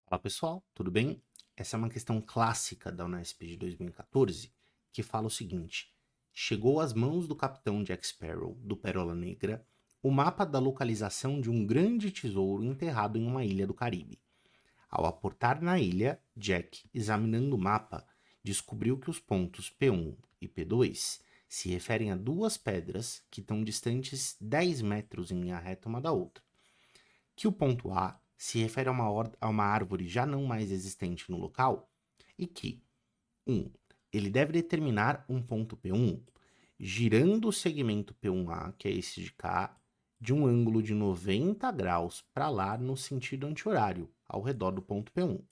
Fala pessoal, tudo bem? Essa é uma questão clássica da Unesp de 2014 que fala o seguinte: chegou às mãos do capitão Jack Sparrow, do Pérola Negra, o mapa da localização de um grande tesouro enterrado em uma ilha do Caribe. Ao aportar na ilha, Jack, examinando o mapa, descobriu que os pontos P1 e P2 se referem a duas pedras que estão distantes 10 metros em linha reta uma da outra, que o ponto A se refere a uma árvore já não mais existente no local e que 1. Ele deve determinar um ponto P1 girando o segmento P1A, que é esse de cá, de um ângulo de 90 graus para lá no sentido anti-horário, ao redor do ponto P1.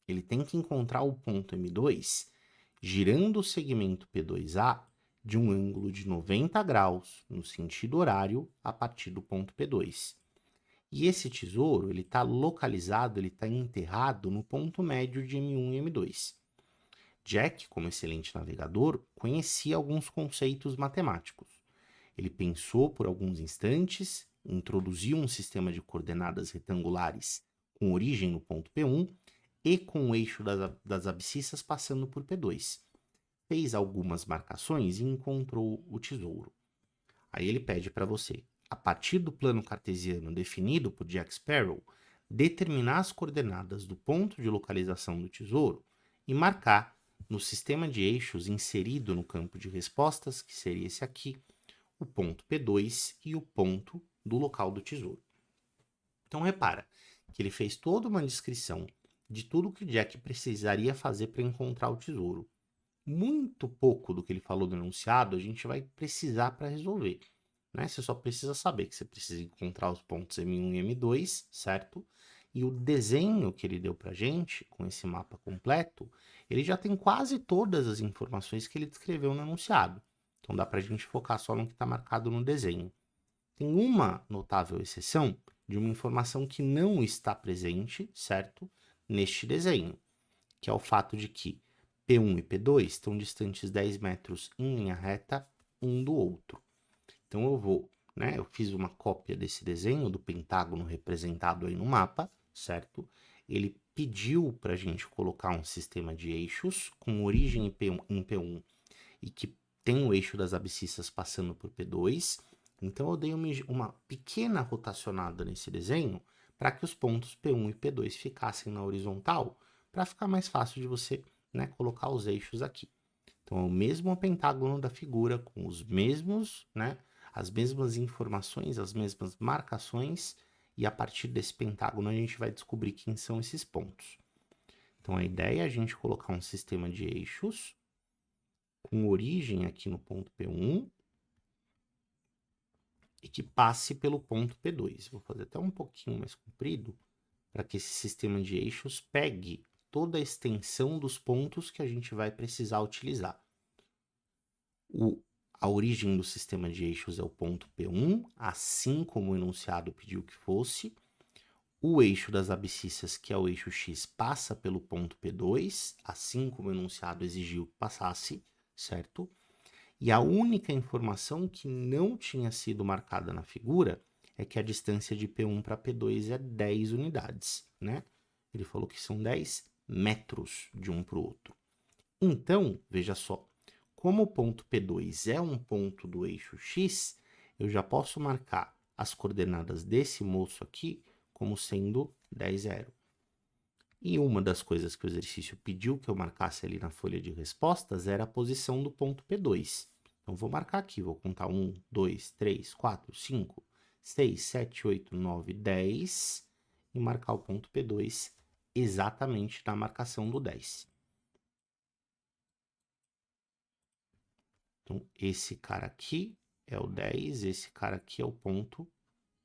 Ele tem que encontrar o ponto M2 girando o segmento P2A de um ângulo de 90 graus no sentido horário a partir do ponto P2. E esse tesouro, ele está localizado, ele está enterrado no ponto médio de M1 e M2. Jack, como excelente navegador, conhecia alguns conceitos matemáticos. Ele pensou por alguns instantes, introduziu um sistema de coordenadas retangulares com origem no ponto P1 e com o eixo das abscissas passando por P2. Fez algumas marcações e encontrou o tesouro. Aí ele pede para você, a partir do plano cartesiano definido por Jack Sparrow, determinar as coordenadas do ponto de localização do tesouro e marcar no sistema de eixos inserido no campo de respostas, que seria esse aqui, o ponto P2 e o ponto do local do tesouro. Então repara que ele fez toda uma descrição de tudo que o Jack precisaria fazer para encontrar o tesouro. Muito pouco do que ele falou no enunciado a gente vai precisar para resolver. Né? Você só precisa saber que você precisa encontrar os pontos M1 e M2, certo? E o desenho que ele deu para gente, com esse mapa completo, ele já tem quase todas as informações que ele descreveu no enunciado. Então dá para a gente focar só no que está marcado no desenho. Tem uma notável exceção de uma informação que não está presente, certo? Neste desenho, que é o fato de que P1 e P2 estão distantes 10 metros em linha reta um do outro. Então eu fiz uma cópia desse desenho do pentágono representado aí no mapa, certo? Ele pediu para a gente colocar um sistema de eixos com origem em P1 e que tem o eixo das abscissas passando por P2. Então eu dei uma pequena rotacionada nesse desenho para que os pontos P1 e P2 ficassem na horizontal, para ficar mais fácil de você, né, colocar os eixos aqui. Então é o mesmo pentágono da figura, com os mesmos, né, as mesmas informações, as mesmas marcações, e a partir desse pentágono a gente vai descobrir quem são esses pontos. Então a ideia é a gente colocar um sistema de eixos com origem aqui no ponto P1 e que passe pelo ponto P2. Vou fazer até um pouquinho mais comprido para que esse sistema de eixos pegue toda a extensão dos pontos que a gente vai precisar utilizar. A origem do sistema de eixos é o ponto P1, assim como o enunciado pediu que fosse. O eixo das abscissas, que é o eixo X, passa pelo ponto P2, assim como o enunciado exigiu que passasse, certo? E a única informação que não tinha sido marcada na figura é que a distância de P1 para P2 é 10 unidades, né? Ele falou que são 10 metros de um para o outro. Então, veja só, como o ponto P2 é um ponto do eixo X, eu já posso marcar as coordenadas desse moço aqui como sendo 10, 0. E uma das coisas que o exercício pediu que eu marcasse ali na folha de respostas era a posição do ponto P2. Então, vou marcar aqui, vou contar 1, 2, 3, 4, 5, 6, 7, 8, 9, 10 e marcar o ponto P2 exatamente na marcação do 10. Então, esse cara aqui é o 10, esse cara aqui é o ponto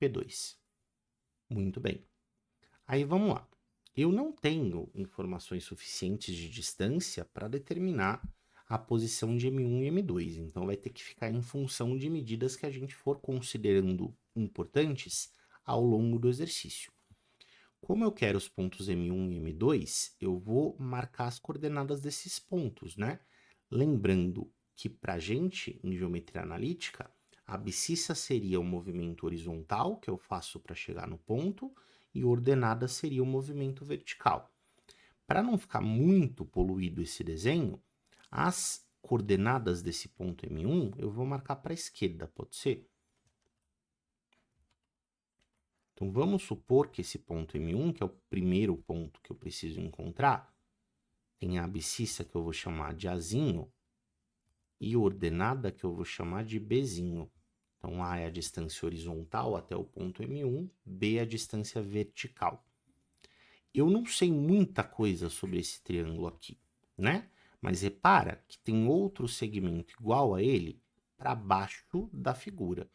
P2. Muito bem. Aí vamos lá. Eu não tenho informações suficientes de distância para determinar a posição de M1 e M2, então vai ter que ficar em função de medidas que a gente for considerando importantes ao longo do exercício. Como eu quero os pontos M1 e M2, eu vou marcar as coordenadas desses pontos, né? Lembrando que para a gente, em geometria analítica, a abscissa seria o movimento horizontal que eu faço para chegar no ponto e ordenada seria o movimento vertical. Para não ficar muito poluído esse desenho, as coordenadas desse ponto M1 eu vou marcar para a esquerda, pode ser? Então vamos supor que esse ponto M1, que é o primeiro ponto que eu preciso encontrar, tem a abscissa que eu vou chamar de Azinho e ordenada que eu vou chamar de Bzinho. Então A é a distância horizontal até o ponto M1, B é a distância vertical. Eu não sei muita coisa sobre esse triângulo aqui, né? Mas repara que tem outro segmento igual a ele para baixo da figura.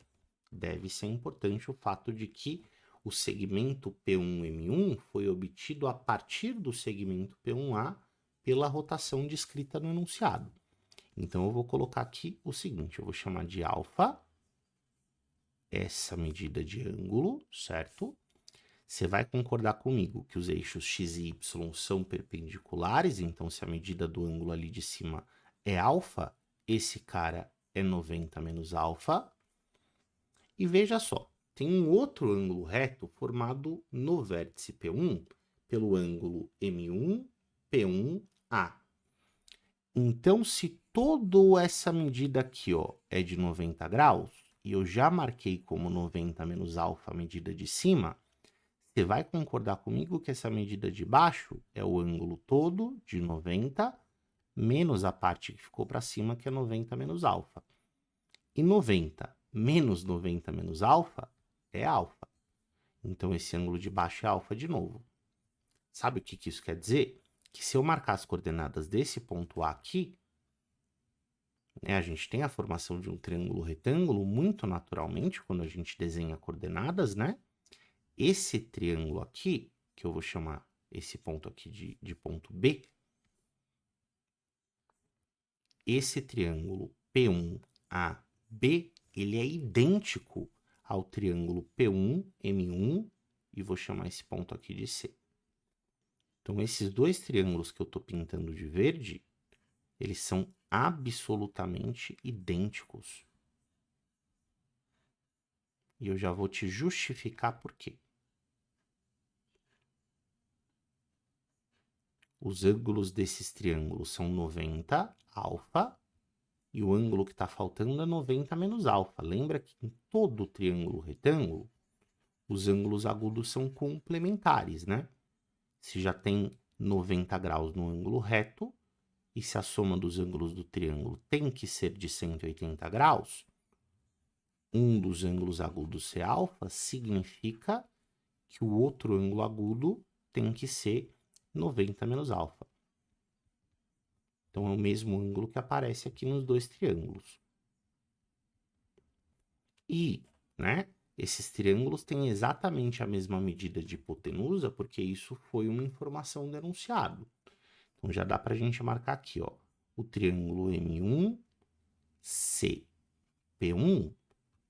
Deve ser importante o fato de que o segmento P1M1 foi obtido a partir do segmento P1A pela rotação descrita no enunciado. Então, eu vou colocar aqui o seguinte, eu vou chamar de alfa, essa medida de ângulo, certo? Você vai concordar comigo que os eixos x e y são perpendiculares, então se a medida do ângulo ali de cima é alfa, esse cara é 90 menos alfa. E veja só, tem um outro ângulo reto formado no vértice P1 pelo ângulo M1, P1A. Então, se toda essa medida aqui ó, é de 90 graus, e eu já marquei como 90 menos alfa a medida de cima, você vai concordar comigo que essa medida de baixo é o ângulo todo de 90 menos a parte que ficou para cima, que é 90 menos alfa. E 90 menos 90 menos alfa é alfa. Então, esse ângulo de baixo é alfa de novo. Sabe o que isso quer dizer? Que se eu marcar as coordenadas desse ponto A aqui, né, a gente tem a formação de um triângulo retângulo muito naturalmente quando a gente desenha coordenadas, né? Esse triângulo aqui, que eu vou chamar esse ponto aqui de ponto B, esse triângulo P1AB, ele é idêntico ao triângulo P1M1 e vou chamar esse ponto aqui de C. Então, esses dois triângulos que eu estou pintando de verde, eles são absolutamente idênticos. E eu já vou te justificar por quê. Os ângulos desses triângulos são 90, alfa, e o ângulo que está faltando é 90 menos alfa. Lembra que em todo triângulo retângulo, os ângulos agudos são complementares, né? Se já tem 90 graus no ângulo reto, e se a soma dos ângulos do triângulo tem que ser de 180 graus, um dos ângulos agudos ser alfa, significa que o outro ângulo agudo tem que ser 90 menos alfa. Então, é o mesmo ângulo que aparece aqui nos dois triângulos. E, né, esses triângulos têm exatamente a mesma medida de hipotenusa, porque isso foi uma informação do enunciado. Então, já dá para a gente marcar aqui, ó, o triângulo M1, CP1,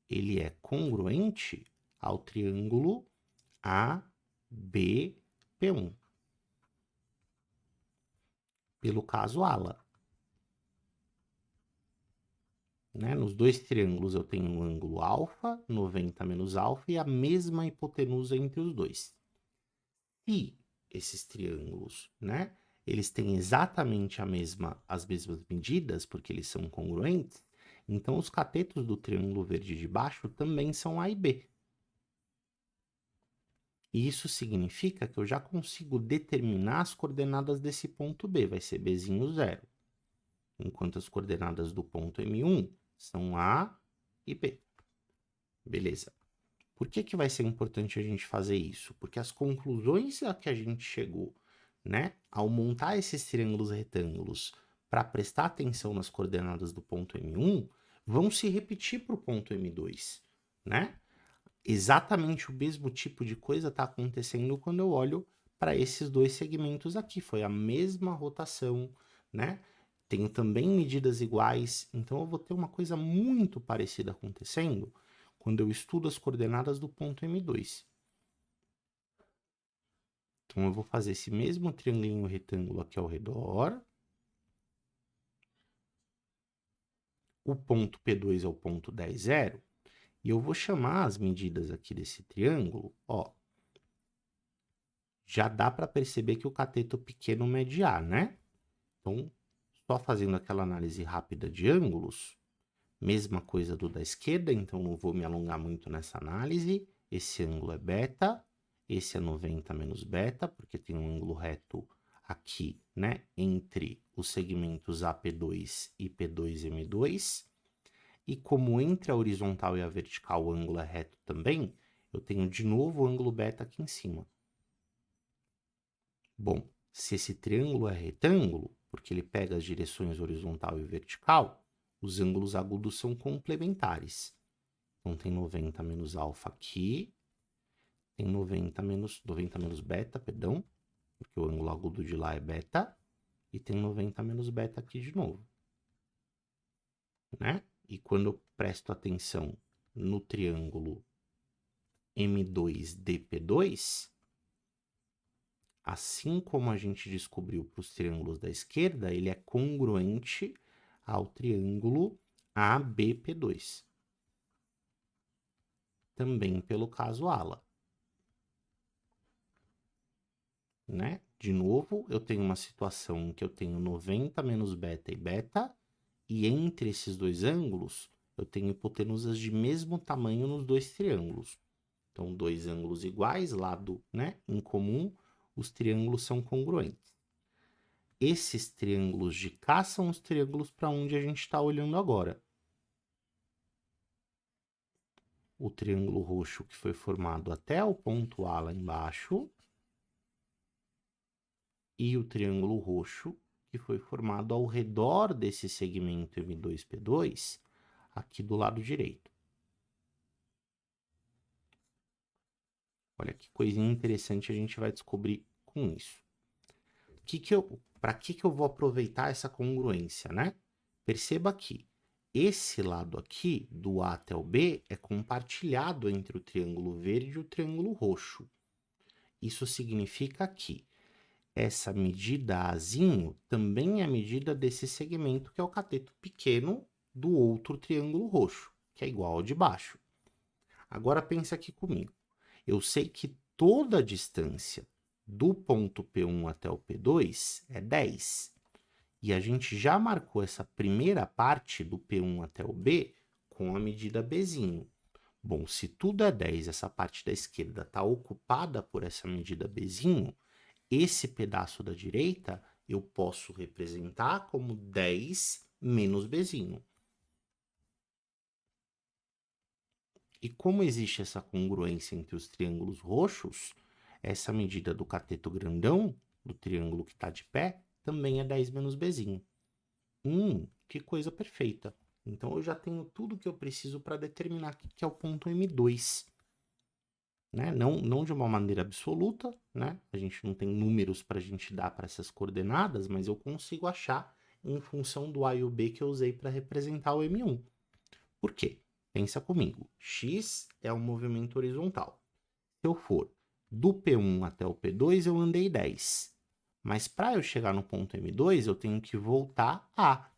ele é congruente ao triângulo ABP1. Pelo caso ala. Né? Nos dois triângulos eu tenho um ângulo alfa, 90 menos alfa, e a mesma hipotenusa entre os dois. E esses triângulos, né? Eles têm exatamente as mesmas medidas, porque eles são congruentes, então os catetos do triângulo verde de baixo também são A e B. E isso significa que eu já consigo determinar as coordenadas desse ponto B, vai ser Bzinho 0. Enquanto as coordenadas do ponto M1 são A e B. Beleza. Por que vai ser importante a gente fazer isso? Porque as conclusões a que a gente chegou, né, ao montar esses triângulos retângulos para prestar atenção nas coordenadas do ponto M1, vão se repetir para o ponto M2, né? Exatamente o mesmo tipo de coisa está acontecendo quando eu olho para esses dois segmentos aqui. Foi a mesma rotação, né? Tenho também medidas iguais, então eu vou ter uma coisa muito parecida acontecendo quando eu estudo as coordenadas do ponto M2. Então eu vou fazer esse mesmo triangulinho retângulo aqui ao redor. O ponto P2 é o ponto 10, 0. E eu vou chamar as medidas aqui desse triângulo, ó, já dá para perceber que o cateto pequeno mede A, né? Então, só fazendo aquela análise rápida de ângulos, mesma coisa do da esquerda, então não vou me alongar muito nessa análise. Esse ângulo é beta, esse é 90 menos beta, porque tem um ângulo reto aqui, né, entre os segmentos AP2 e P2M2. E como entre a horizontal e a vertical o ângulo é reto também, eu tenho de novo o ângulo beta aqui em cima. Bom, se esse triângulo é retângulo, porque ele pega as direções horizontal e vertical, os ângulos agudos são complementares. Então, tem 90 menos alfa aqui, tem 90 menos beta, perdão, porque o ângulo agudo de lá é beta, e tem 90 menos beta aqui de novo, né? E quando eu presto atenção no triângulo M2DP2, assim como a gente descobriu para os triângulos da esquerda, ele é congruente ao triângulo ABP2. Também pelo caso ala. Né? De novo, eu tenho uma situação em que eu tenho 90 menos beta e beta, e entre esses dois ângulos, eu tenho hipotenusas de mesmo tamanho nos dois triângulos. Então, dois ângulos iguais, lado, né, em comum, os triângulos são congruentes. Esses triângulos de cá são os triângulos para onde a gente está olhando agora. O triângulo roxo que foi formado até o ponto A lá embaixo, e o triângulo roxo que foi formado ao redor desse segmento M2P2, aqui do lado direito. Olha que coisinha interessante a gente vai descobrir com isso. Para que eu vou aproveitar essa congruência, né? Perceba que esse lado aqui, do A até o B, é compartilhado entre o triângulo verde e o triângulo roxo. Isso significa que essa medida Azinho também é a medida desse segmento, que é o cateto pequeno do outro triângulo roxo, que é igual ao de baixo. Agora pensa aqui comigo. Eu sei que toda a distância do ponto P1 até o P2 é 10. E a gente já marcou essa primeira parte do P1 até o B com a medida Bzinho. Bom, se tudo é 10, essa parte da esquerda está ocupada por essa medida Bzinho, esse pedaço da direita eu posso representar como 10 menos Bzinho. E como existe essa congruência entre os triângulos roxos, essa medida do cateto grandão, do triângulo que está de pé, também é 10 menos Bzinho. Que coisa perfeita. Então eu já tenho tudo que eu preciso para determinar que é o ponto M2. Né? Não de uma maneira absoluta, né? A gente não tem números para a gente dar para essas coordenadas, mas eu consigo achar em função do A e o B que eu usei para representar o M1. Por quê? Pensa comigo. X é um movimento horizontal. Se eu for do P1 até o P2, eu andei 10. Mas para eu chegar no ponto M2, eu tenho que voltar A.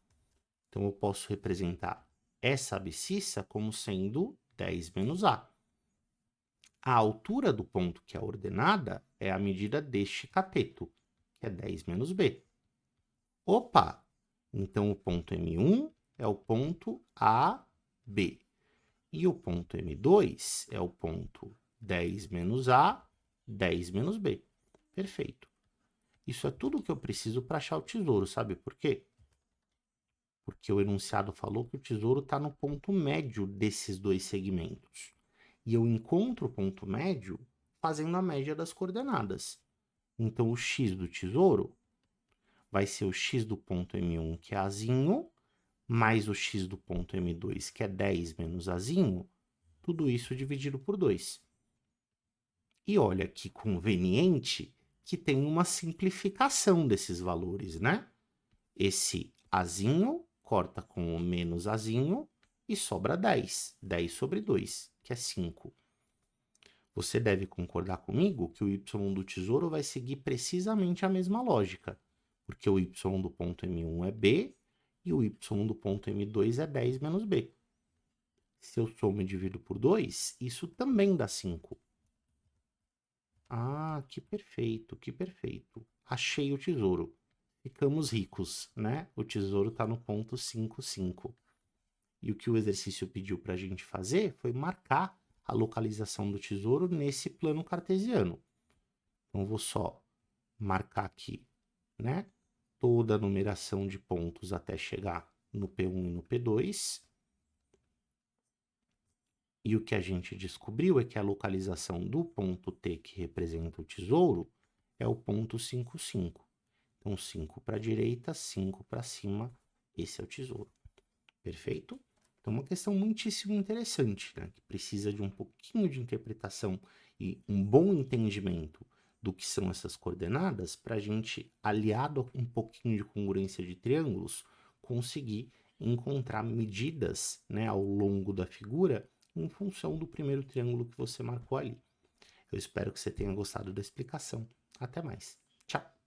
Então, eu posso representar essa abscissa como sendo 10 menos A. A altura do ponto que é ordenada é a medida deste cateto, que é 10 menos B. Opa! Então, o ponto M1 é o ponto AB. E o ponto M2 é o ponto 10 menos A, 10 menos B. Perfeito. Isso é tudo que eu preciso para achar o tesouro, sabe por quê? Porque o enunciado falou que o tesouro está no ponto médio desses dois segmentos. E eu encontro o ponto médio fazendo a média das coordenadas. Então, o x do tesouro vai ser o x do ponto M1, que é Azinho, mais o x do ponto M2, que é 10 menos Azinho, tudo isso dividido por 2. E olha que conveniente que tem uma simplificação desses valores, né? Esse Azinho corta com o menos Azinho e sobra 10. 10 sobre 2, que é 5. Você deve concordar comigo que o y do tesouro vai seguir precisamente a mesma lógica, porque o y do ponto M1 é B e o y do ponto M2 é 10 menos B. Se eu somo e divido por 2, isso também dá 5. Ah, que perfeito, que perfeito. Achei o tesouro. Ficamos ricos, né? O tesouro está no ponto 5, 5. E o que o exercício pediu para a gente fazer foi marcar a localização do tesouro nesse plano cartesiano. Então, vou só marcar aqui, né? Toda a numeração de pontos até chegar no P1 e no P2. E o que a gente descobriu é que a localização do ponto T, que representa o tesouro, é o ponto 5, 5. Então, 5 para a direita, 5 para cima, esse é o tesouro. Perfeito? Então, uma questão muitíssimo interessante, né? Que precisa de um pouquinho de interpretação e um bom entendimento do que são essas coordenadas para a gente, aliado a um pouquinho de congruência de triângulos, conseguir encontrar medidas, né, ao longo da figura em função do primeiro triângulo que você marcou ali. Eu espero que você tenha gostado da explicação. Até mais. Tchau!